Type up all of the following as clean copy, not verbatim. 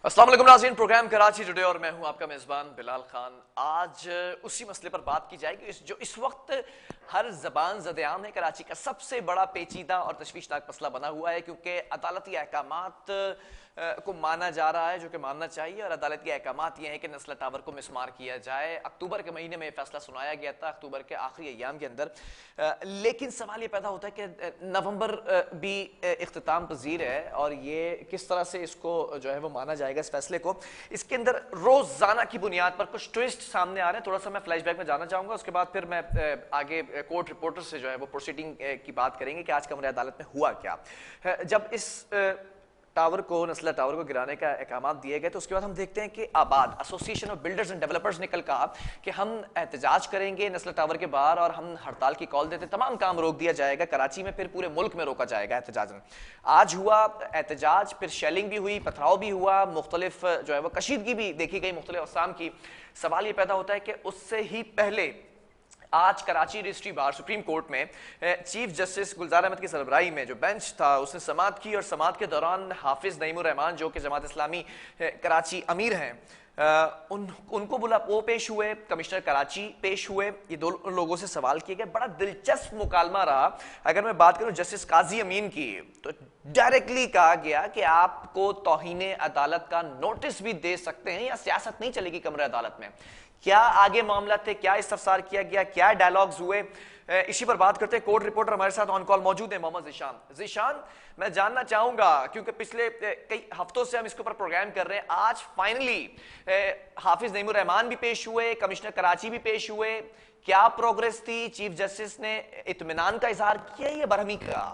अस्सलाम वालेकुम नाज़रीन, प्रोग्राम कराची टुडे और मैं हूं आपका मेज़बान बिलाल खान। आज उसी मसले पर बात की जाएगी जो इस वक्त हर जबान ज़द-ए-आम है। कराची का सबसे बड़ा पेचीदा और तशवीशनाक मसला बना हुआ है क्योंकि अदालती अहकामात को माना जा रहा है जो कि मानना चाहिए, और अदालती अहकामात ये है कि नस्ल टावर को मिसमार किया जाए। अक्टूबर के महीने में यह फैसला सुनाया गया था, अक्टूबर के आखिरी अय्याम के अंदर, लेकिन सवाल ये पैदा होता है कि नवंबर भी इख्तिताम पजीर है और ये किस तरह से इसको जो है वो माना जाएगा इस फैसले को। इसके अंदर रोजाना की बुनियाद पर कुछ ट्विस्ट सामने आ रहे हैं। थोड़ा सा मैं फ्लैशबैक में जाना चाहूंगा, उसके बाद फिर मैं आगे कोर्ट रिपोर्टर से जो है वो प्रोसीडिंग की बात करेंगे कि आज कमरे अदालत में हुआ क्या। जब इस टावर को, नस्ला टावर को गिराने का अहकाम दिए गए तो उसके बाद हम देखते हैं कि आबाद association of builders and developers ने कल कहा कि हम एहतजाज करेंगे नस्ला टावर के बाहर और हम हड़ताल की कॉल देते, तमाम काम रोक दिया जाएगा कराची में, फिर पूरे मुल्क में रोका जाएगा एहतजाज। आज हुआ एहतजाज, फिर शेलिंग भी हुई, पथराव भी हुआ, मुख्तलिफ जो है वो कशीदगी भी देखी गई मुख्तलिफ अक़साम की। सवाल ये पैदा होता है कि उससे ही पहले आज कराची रजिस्ट्री बार सुप्रीम कोर्ट में चीफ जस्टिस गुलजार अहमद की सरबराही में जो बेंच था उसने समाअत की, और समाअत के दौरान हाफिज नईमुर रहमान जो कि जमात इस्लामी कराची अमीर हैं, उनको बुला, वो पेश हुए, कमिश्नर कराची पेश हुए, ये दो लोगों से सवाल किए गए। बड़ा दिलचस्प मुकालमा रहा। अगर मैं बात करूं जस्टिस काजी अमीन की, तो डायरेक्टली कहा गया कि आपको तौहीन अदालत का नोटिस भी दे सकते हैं या सियासत नहीं चलेगी कमरे अदालत में। क्या आगे मामला थे, क्या इस्तफसार किया गया, क्या डायलॉग्स हुए, इसी पर बात करते हैं। कोर्ट रिपोर्टर हमारे साथ ऑन कॉल मौजूद है, मोहम्मद ज़ीशान। ज़ीशान, मैं जानना चाहूंगा क्योंकि पिछले कई हफ्तों से हम इसके ऊपर प्रोग्राम कर रहे हैं, आज फाइनली हाफिज नईमुर रहमान भी पेश हुए, कमिश्नर कराची भी पेश हुए, क्या प्रोग्रेस थी? चीफ जस्टिस ने इत्मीनान का इजहार किया या बरहमी का?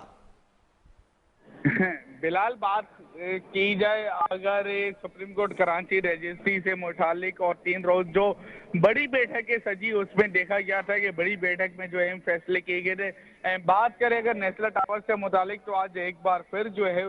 बिलाल, बात की जाए अगर सुप्रीम कोर्ट कराची रजिस्ट्री से मुतालिक और 3 रोज जो बड़ी बैठकें सजी उसमें देखा गया था कि बड़ी बैठक में जो अहम फैसले किए गए थे। बात करें अगर नेशनल टावर से मुतालिक तो आज एक बार फिर जो है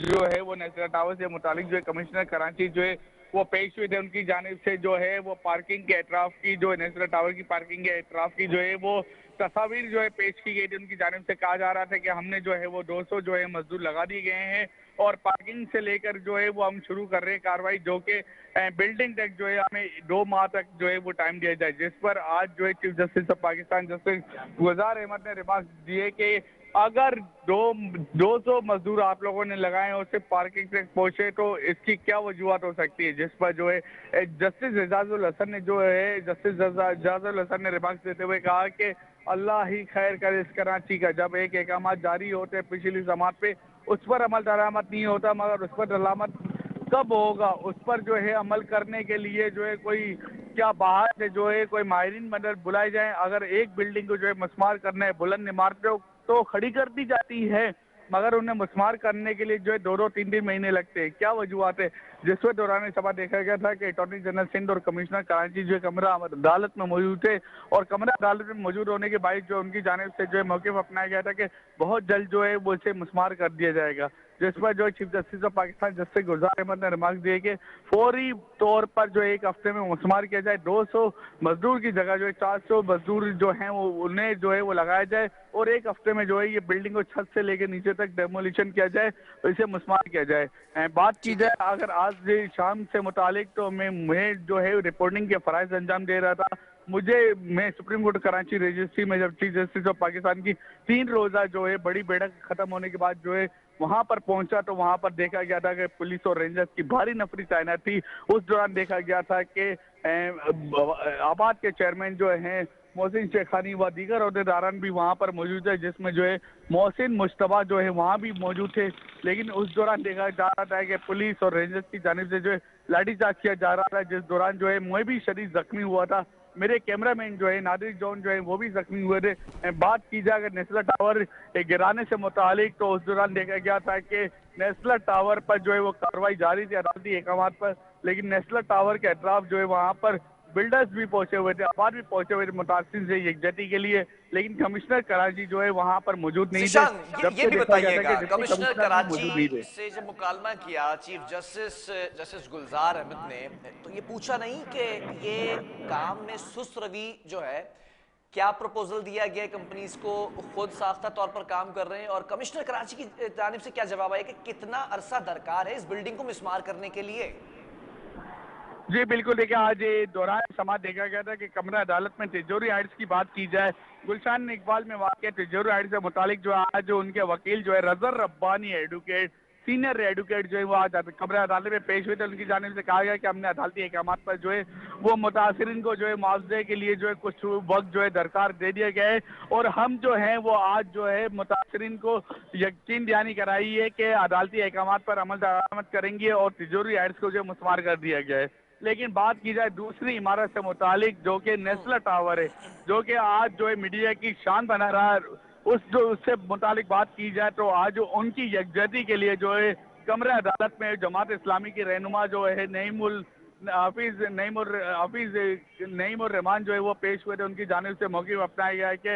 जो है वो नेशनल टावर से मुतालिक जो है कमिश्नर कराची जो है वो पेश हुए थे। उनकी जानिब से जो है वो पार्किंग के एतराफ की, जो नेशनल टावर की पार्किंग के एतराफ की जो है वो तस्वीर जो है पेश की गई थी। उनकी जानिब से कहा जा रहा था कि हमने जो है वो 200 जो है मजदूर लगा दिए गए हैं और पार्किंग से लेकर जो है वो हम शुरू कर रहे हैं कार्रवाई, जो कि बिल्डिंग तक जो है हमें 2 माह तक जो है वो टाइम दिया जाए। जिस पर आज जो है chief justice of Pakistan justice Gulzar Ahmed ने रिमार्क दिए कि अगर 200 मजदूर आप लोगों ने लगाए और सिर्फ पार्किंग तक पहुंचे तो इसकी क्या वजूहत हो सकती है। जिस पर जो है जस्टिस एजाजुल हसन ने जो है जस्टिस एजाजुल हसन ने रिमार्क देते हुए कहा कि अल्लाह ही खैर करे इस कराची का। जब एक अहकाम जारी होते हैं पिछली समात पे, उस पर अमल दरामद नहीं होता, मगर उस पर दरामद कब होगा उस पर जो है अमल करने के लिए जो है कोई क्या बाहर से जो है कोई माहिरीन मदद बुलाए जाए। अगर एक बिल्डिंग को जो है मस्मार करना है, बुलंद इमारतों तो खड़ी कर दी जाती है, मगर उन्हें मस्मार करने के लिए जो है 2-2 3-3 महीने लगते हैं। क्या वजूहत है? जिसमें दौरान सभा देखा गया था कि अटॉर्नी जनरल सिंध और कमिश्नर कराची जो है कमरा अदालत में मौजूद थे और कमरा अदालत में मौजूद होने के बाद जो उनकी जानिब से जो है मौक़िफ़ अपनाया गया था कि बहुत जल्द जो है वो इसे मस्मार कर दिया जाएगा। जिस पर जो chief justice of Pakistan justice Gulzar Ahmed ने रिमार्क दिए कि फौरी तौर पर जो एक हफ्ते में मस्मार किया जाए, 200 मजदूर की जगह जो है 400 मजदूर जो हैं वो उन्हें जो है वो लगाया जाए और एक हफ्ते में जो है ये बिल्डिंग को छत से लेकर नीचे तक डेमोलिशन किया जाए और इसे मस्मार किया जाए। बात की जाए अगर आज शाम से मुतालिक तो मैं जो है रिपोर्टिंग के फराइज अंजाम दे रहा था। मैं सुप्रीम कोर्ट कराची रजिस्ट्री में जब चीफ जस्टिस ऑफ पाकिस्तान की 3 रोजा जो है बड़ी बैठक खत्म होने के बाद जो है वहां पर पहुंचा तो वहां पर देखा गया था कि पुलिस और रेंजर्स की भारी नफरी तैनात थी। उस दौरान देखा गया था कि आबाद के चेयरमैन जो हैं मोहसिन शेखानी व दीगर अहदेदारान भी वहां पर मौजूद है, जिसमें जो है मोहसिन मुश्तबा जो है वहां भी मौजूद थे। लेकिन उस दौरान देखा जा रहा था कि पुलिस और रेंजर्स की जानिब से जो है लाठीचार्ज किया जा रहा था, जिस दौरान जो है मैं भी शदीद जख्मी हुआ था। मेरे कैमरामैन जो है नादिर जॉन जो है वो भी जख्मी हुए थे। बात की जाए अगर नेशनल टावर गिराने से मुतालिक तो उस दौरान देखा गया था कि नेशनल टावर पर जो है वो कार्रवाई जारी थी अदालती अहकामात पर, लेकिन नेशनल टावर के अतराफ जो है वहां पर बिल्डर्स भी पहुंचे हुए थे, आबाद भी पहुंचे हुए थे मुतासिर से यकजहती के लिए, लेकिन कमिश्नर कराची जो है वहां पर मौजूद नहीं थे। ये भी बताइएगा, कमिश्नर कराची नहीं से जब मुकालमा किया चीफ जस्टिस गुलजार अहमद ने, तो ये पूछा नहीं कि ये काम में सुस्त रवि जो है क्या प्रपोजल दिया गया कंपनीज को, खुद साख्ता तौर पर काम कर रहे हैं, और कमिश्नर कराची की जानिब से क्या जवाब आया कि कितना अरसा दरकार है इस बिल्डिंग को मिसमार करने के लिए? जी बिल्कुल, देखिए आज ये दौरान समाज देखा गया था कि कमरा अदालत में तिजोरी हाइट्स की बात की जाए। गुलशान इकबाल में वाक़ तिजोरी हाइट्स से मुतालिक जो आज जो उनके वकील जो है Roger Rabbani advocate, senior advocate जो है वो आज कमरा अदालत में पेश हुए थे। उनकी जानिब से कहा गया कि हमने अदालती अहकाम पर जो है वो मुतासरीन को जो है मुआवजे के लिए जो है कुछ वक्त जो है दरकार दे दिया गया है, और हम जो है वो आज जो है मुतासरीन को यकीन दहानी कराई है कि अदालती अहकाम पर अमल दरामद करेंगे और तिजोरी हाइट्स को जो है मुस्मार कर दिया गया है। लेकिन बात की जाए दूसरी इमारत से मुतालिक जो कि नेस्ला टावर है, जो कि आज जो है मीडिया की शान बना रहा है, उससे मुतालिक बात की जाए तो आज उनकी यकजहती के लिए जो है कमरा अदालत में जमात इस्लामी की रहनुमा जो है नईमुर रहमान जो है वो पेश हुए थे। उनकी जानिब से मौक़िफ़ अपनाया गया है कि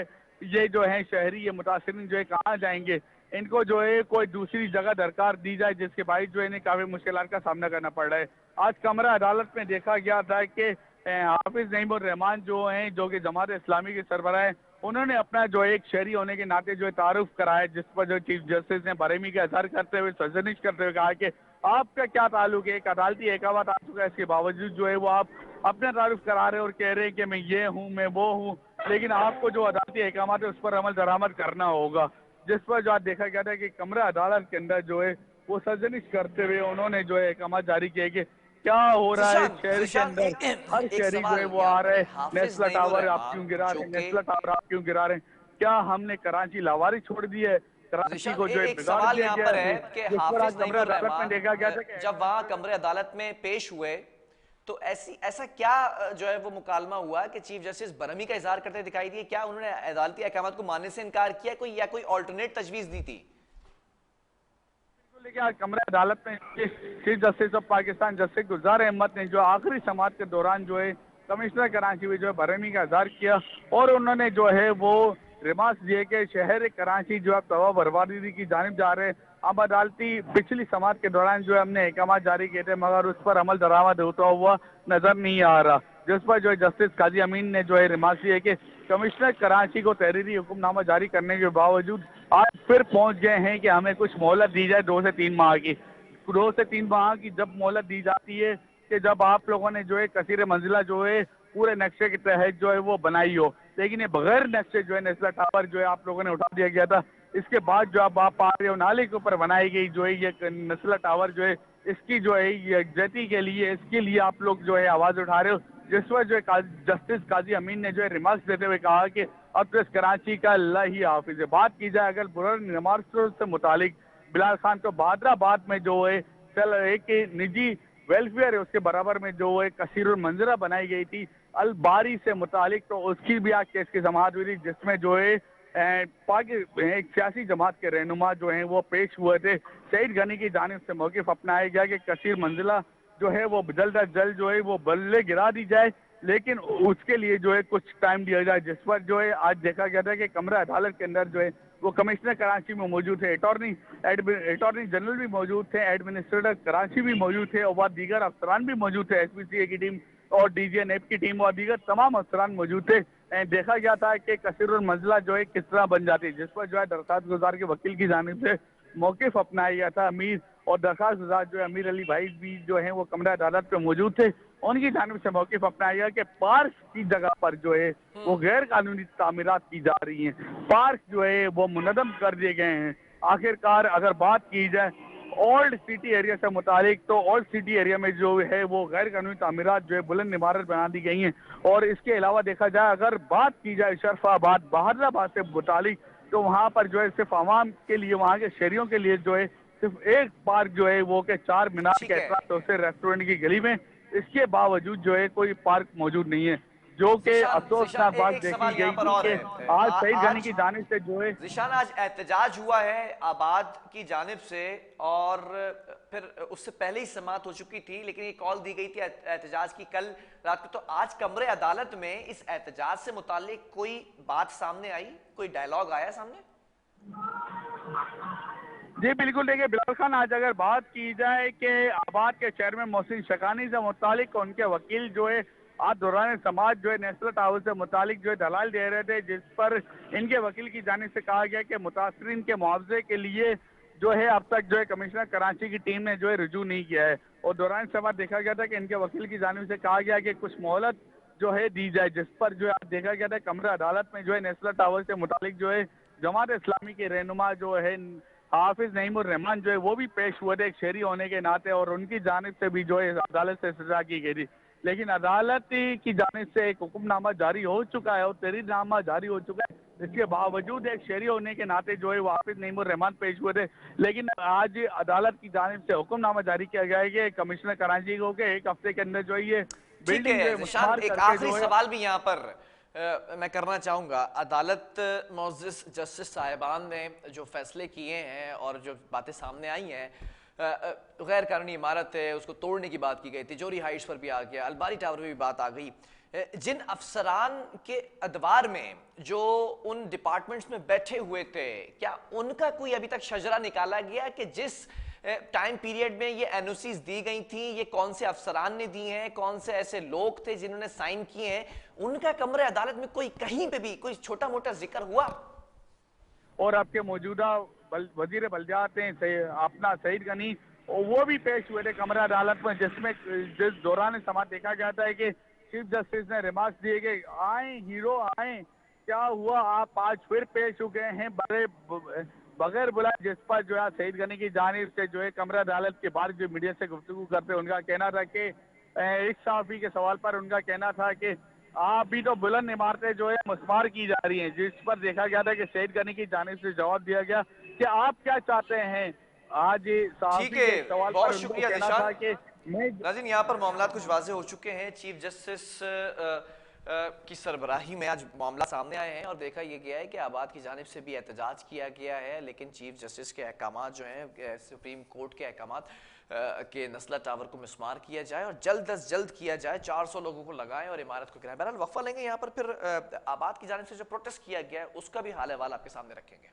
ये जो है शहरी, ये मुतासिरीन जो है कहाँ जाएंगे, इनको जो है कोई दूसरी जगह दरकार दी जाए, जिसके बाइस जो है इन्हें काफ़ी मुश्किलात का सामना करना पड़ रहा है। आज कमरा अदालत में देखा गया था कि हाफिज नईमुर रहमान जो हैं, जो कि जमात इस्लामी के सरबराह हैं, उन्होंने अपना जो एक शहरी होने के नाते जो है तारुफ कराया, जिस पर जो चीफ जस्टिस ने बरेमी का इजहार करते हुए, सजनिश करते हुए कहा कि आपका क्या ताल्लुक है, एक अदालती अहकाम आ चुका है, इसके बावजूद जो है वो आप अपना तारुफ करा रहे हैं और कह रहे हैं कि मैं ये हूँ, मैं वो हूँ, लेकिन आपको जो अदालती अहकाम है उस पर अमल दरामद करना होगा। जिस पर जो आज देखा गया था कि कमरा अदालत के अंदर जो है वो सजनिश करते हुए उन्होंने जो है अहकाम जारी किए कि क्या हो रहा है शहर के अंदर, हर एक शहरी जो है सवाल वो आ यहाँ रहा पर है, है, हाफिज नेस्ला नईमुर टावर आप क्यों रहमान गिरा जो रहे हैं, कि नेस्ला टावर आप क्यों गिरा रहे हैं, क्या हमने कराची लावारी छोड़ दी है, कराची जिशान, को जो है एक बिगाड़ सवाल दिया यहाँ गया पर है। है कि जिस पर आज हाफिज कमरा नईमुर अदालत में रहमान देखा गया था कि जब वहां कमरे अदालत में पेश हुए तो ऐसा क्या जो है वो मुकालमा हुआ कि चीफ जस्टिस बरमी का इजहार करते दिखाई दिए? क्या उन्होंने अदालती अहकाम को मानने से इनकार किया कोई, या कोई ऑल्टरनेट तजवीज दी थी? लेकिन आज कमरा अदालत में chief justice of Pakistan justice Gulzar Ahmed ने जो आखिरी समाअत के दौरान जो है कमिश्नर कराची में जो है बरहमी का इजहार किया, और उन्होंने जो है वो रिमार्क्स दिए कि शहर कराची जो है तबाह बर्बादी की जानिब जा रहे हैं। अब अदालती पिछली समाअत के दौरान जो है हमने अहकाम जारी किए थे, मगर उस पर अमल दरामद होता हुआ नजर नहीं आ रहा, जिस पर जो है जस्टिस काजी अमीन ने जो है रिमार्क्स दिए कि कमिश्नर कराची को तहरीरी हुक्मनामा जारी करने के बावजूद आज फिर पहुंच गए हैं कि हमें कुछ मोहलत दी जाए 2 से 3 माह की। 2 से 3 माह की जब मोहलत दी जाती है कि जब आप लोगों ने जो है कसीर मंजिला जो है पूरे नक्शे के तहत जो है वो बनाई हो, लेकिन ये बगैर नक्शे जो है नेस्ला टावर जो है आप लोगों ने उठा दिया गया था। इसके बाद जो अब आप पा रहे हो नाले के ऊपर बनाई गई जो है ये नेस्ला टावर जो है, इसकी जो है ये यकजहती के लिए, इसके लिए आप लोग जो है आवाज उठा रहे हो, जिस पर जो है जस्टिस काजी अमीन ने जो है रिमार्क्स देते हुए कहा कि अब तो इस कराची का अल्लाह ही हाफिज है। बात की जाए अगर बुरा रिमार्क्स से मुतालिक बिलाल खान तो बहादराबाद में जो है चल एक निजी वेलफेयर है उसके बराबर में जो है कसीरुल मंजरा बनाई गई थी अल बारी से मुतालिक, तो उसकी भी आज केस की समाअत हुई थी, जिसमें जो है एक सियासी जमात के रहनुमा जो हैं वो पेश हुए थे। सईद गनी की जानिब से मौक़िफ़ अपनाया गया कि कसीर मंजिला जो है वो जल्द अज जल्द जो है वो बल्ले गिरा दी जाए, लेकिन उसके लिए जो है कुछ टाइम दिया जाए। जिस पर जो है आज देखा गया था कि कमरा अदालत के अंदर जो है वो कमिश्नर कराची में मौजूद थे, अटॉर्नी जनरल भी मौजूद थे, एडमिनिस्ट्रेटर कराची भी मौजूद थे, और दीगर अफसरान भी मौजूद थे, SPCA की टीम और DGNF की टीम और दीगर तमाम अफसरान मौजूद थे। देखा गया था कि कसीरुल मंजिला जो है किस तरह बन जाती है, जिस पर जो है दरखास्त गुजार के वकील की जानिब से मौक़िफ़ अपनाया गया था। अमीर और दरखास्त गुजार जो है अमीर अली भाई भी जो है वो कमरा अदालत पे मौजूद थे, उनकी जानिब से मौक़िफ़ अपनाया गया कि पार्क की जगह पर जो है वो गैर कानूनी तामीरात की जा रही हैं, पार्क जो है वो मुनज़्ज़म कर दिए गए हैं। आखिरकार अगर बात की जाए ओल्ड सिटी एरिया से मुतालिक, तो ओल्ड सिटी एरिया में जो है वो गैर कानूनी तामीरात जो है बुलंद इमारत बना दी गई हैं, और इसके अलावा देखा जाए अगर बात की जाए शरफाबाद बहादराबाद से मुतालिक, तो वहाँ पर जो है सिर्फ आवाम के लिए, वहाँ के शहरियों के लिए जो है सिर्फ एक पार्क जो है वो के 4 मीनार ठीक के है अतराफ से रेस्टोरेंट की गली में, इसके बावजूद जो है कोई पार्क मौजूद नहीं है, जो कि अफसोसनाक बात एक देखी सवाल यहाँ गई पर थी और कि है। आज सईद गनी आज की जानिब से जो है जिशान आज एहतजाज हुआ है आबाद की जानिब से, और फिर उससे पहले ही समाअत हो चुकी थी, लेकिन ये कॉल दी गई थी एहतजाज की कल रात को। तो आज कमरे अदालत में इस एहतजाज से मुतालिक कोई बात सामने आई, कोई डायलॉग आया सामने? जी बिल्कुल, देखिए बिलाल खान, आज अगर बात की जाए कि आबाद के चेयरमैन मोहसिन शकानी से मुतालिक उनके वकील जो है आज दौरान समाज जो है नेशनल टावर से मुतालिक जो है दलाल दे रहे थे, जिस पर इनके वकील की जानिब से कहा गया कि मुतासरीन के मुआवजे के लिए जो है अब तक जो है कमिश्नर कराची की टीम ने जो है रुजू नहीं किया है। और दौरान समाज देखा गया था कि इनके वकील की जानिब से कहा गया कि कुछ मोहलत जो है दी जाए, जिस पर जो है आज देखा गया था कमरा अदालत में जो है नेशनल टावर से मुतालिक जो है जमात इस्लामी के रहनुमा जो है हाफिज नईमुर रहमान जो है वो भी पेश हुए थे एक शहरी होने के नाते, और उनकी जानिब से भी जो है अदालत से सजा की गई थी। लेकिन अदालत की जानिब से एक हुक्मनामा जारी हो चुका है और तहरीरनामा जारी हो चुका है, इसके बावजूद एक शहरी होने के नाते जो है वो हाफिज नईमुर रहमान पेश हुए थे। लेकिन आज अदालत की जानिब से हुक्मनामा जारी किया गया है कि कमिश्नर कराची को के एक हफ्ते के अंदर जो है ये ठीक बिल्डिंग जो है है ज़िशान, मुस्मार एक करके आखिरी जो है। सवाल भी यहाँ पर मैं करना चाहूँगा। अदालत मोअज़्ज़िज़ जस्टिस साहिबान ने जो फैसले किए हैं और जो बातें सामने आई हैं, गैर कानूनी इमारत है उसको तोड़ने की बात की गई, तिजोरी हाइट्स पर भी आ गया, अलबारी टावर पर भी बात आ गई। जिन अफसरान के अदवार में जो उन डिपार्टमेंट्स में बैठे हुए थे, क्या उनका कोई अभी तक शजरा निकाला गया कि जिस टाइम पीरियड में ये एनओसीज दी गई थी, ये कौन से अफसरान ने दी हैं, कौन से ऐसे लोग थे जिन्होंने साइन किए हैं, उनका कमरे अदालत में कोई कहीं पे भी कोई छोटा मोटा जिक्र हुआ? और आपके मौजूदा वजीर बलदियात हैं अपना सईद गनी, वो भी पेश हुए थे कमरा अदालत में, जिस दौरान समाज देखा गया था कि चीफ जस्टिस ने रिमार्क्स दिए कि आए हीरो आए, क्या हुआ आप आज फिर पेश हो गए हैं बगैर बुलाए, जिस पर जो है सईद गनी की जानिब से जो है कमरा अदालत के बाहर जो मीडिया से गुफ्तगू करते उनका कहना था कि एक सहाफी के सवाल पर उनका कहना था कि आप भी तो बुलंद इमारतें जो है मुस्मार की जा रही हैं, जिस पर देखा गया था कि सईद गनी की जानिब से जवाब दिया गया कि आप क्या चाहते हैं। आज सहाफी ठीक है, के सवाल पर बहुत उनको शुक्रिया कहना था ज़िशान। कि मैं नाज़रीन, यहाँ पर मामला कुछ वाजे हो चुके हैं। चीफ जस्टिस की सरबराही में आज मामला सामने आए हैं और देखा यह गया है कि आबाद की जानिब से भी एहतजाज किया गया है, लेकिन चीफ जस्टिस के अहकाम जो हैं, सुप्रीम कोर्ट के अहकाम के नस्ला टावर को मिसमार किया जाए और जल्द अज जल्द किया जाए, 400 लोगों को लगाएं और इमारत को गिराएं। बहरहाल वक्फा लेंगे, यहाँ पर फिर आबाद की जानिब से जो प्रोटेस्ट किया गया है उसका भी हाल अहवाल आपके सामने रखेंगे।